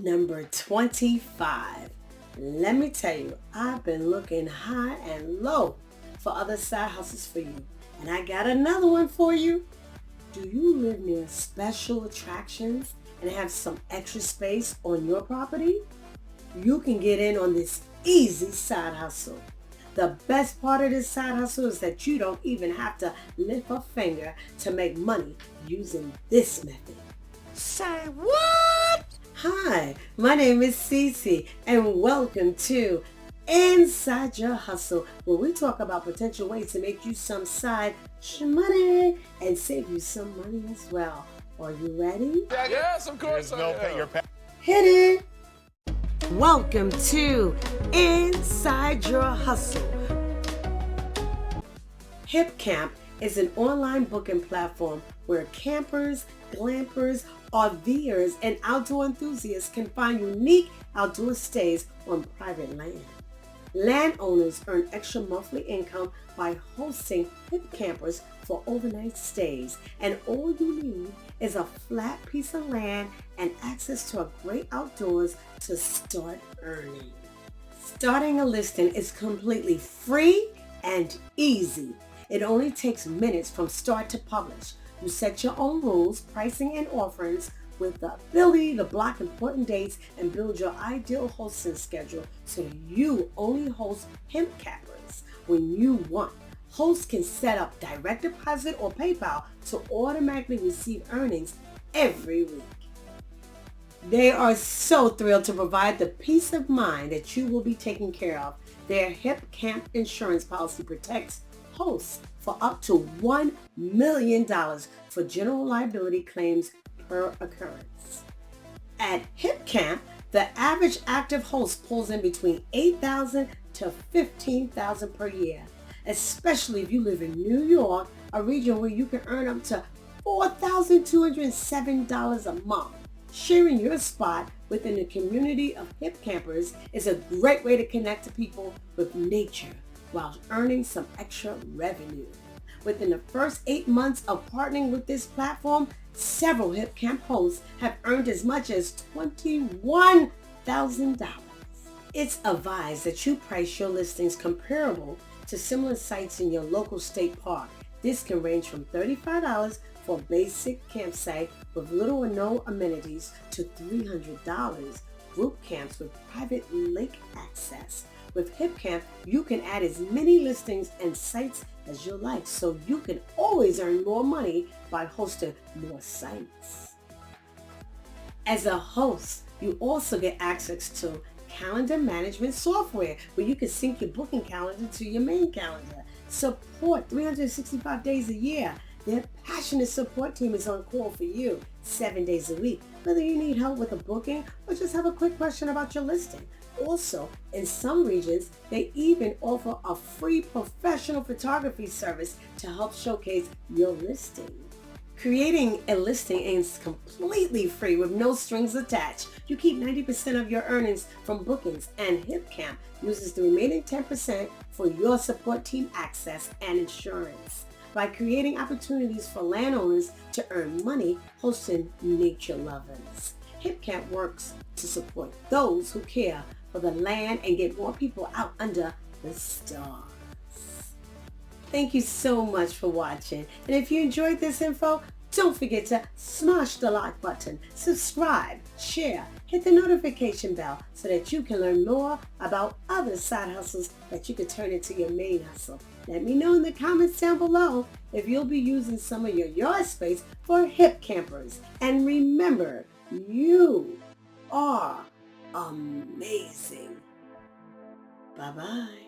Number 25. Let me tell you, I've been looking high and low for other side hustles for you. And I got another one for you. Do you live near special attractions and have some extra space on your property? You can get in on this easy side hustle. The best part of this side hustle is that you don't even have to lift a finger to make money using this method. Say what? Hi, my name is Cece and welcome to Inside Your Hustle, where we talk about potential ways to make you some side money and save you some money as well. Are you ready? Yes, of course I am. Hit it! Welcome to Inside Your Hustle. Hipcamp is an online booking platform where campers, glampers, RVers, and outdoor enthusiasts can find unique outdoor stays on private land. Landowners earn extra monthly income by hosting hip campers for overnight stays, and all you need is a flat piece of land and access to a great outdoors to start earning. Starting a listing is completely free and easy. It only takes minutes from start to publish. You set your own rules, pricing, and offerings with the ability to block important dates and build your ideal hosting schedule so you only host hemp campers when you want. Hosts can set up direct deposit or PayPal to automatically receive earnings every week. They are so thrilled to provide the peace of mind that you will be taken care of. Their Hipcamp insurance policy protects hosts for up to $1 million for general liability claims per occurrence. At Hipcamp, the average active host pulls in between $8,000 to $15,000 per year, especially if you live in New York, a region where you can earn up to $4,207 a month. Sharing your spot within the community of hip campers is a great way to connect to people with nature while earning some extra revenue. Within the first 8 months of partnering with this platform, several Hipcamp hosts have earned as much as $21,000. It's advised that you price your listings comparable to similar sites in your local state park. This can range from $35 for a basic campsite with little or no amenities to $300 group camps with private lake access. With Hipcamp, you can add as many listings and sites as you like, so you can always earn more money by hosting more sites. As a host, you also get access to calendar management software where you can sync your booking calendar to your main calendar. Support 365 days a year. Their passionate support team is on call for you 7 days a week, whether you need help with a booking or just have a quick question about your listing. Also, in some regions, they even offer a free professional photography service to help showcase your listing. Creating a listing is completely free with no strings attached. You keep 90% of your earnings from bookings, and Hipcamp uses the remaining 10% for your support team access and insurance. By creating opportunities for landowners to earn money hosting nature lovers, Hipcamp works to support those who care for the land and get more people out under the stars. Thank you so much for watching. And if you enjoyed this info, don't forget to smash the like button, subscribe, share, hit the notification bell so that you can learn more about other side hustles that you can turn into your main hustle. Let me know in the comments down below if you'll be using some of your yard space for hip campers. And remember, you are amazing. Bye-bye.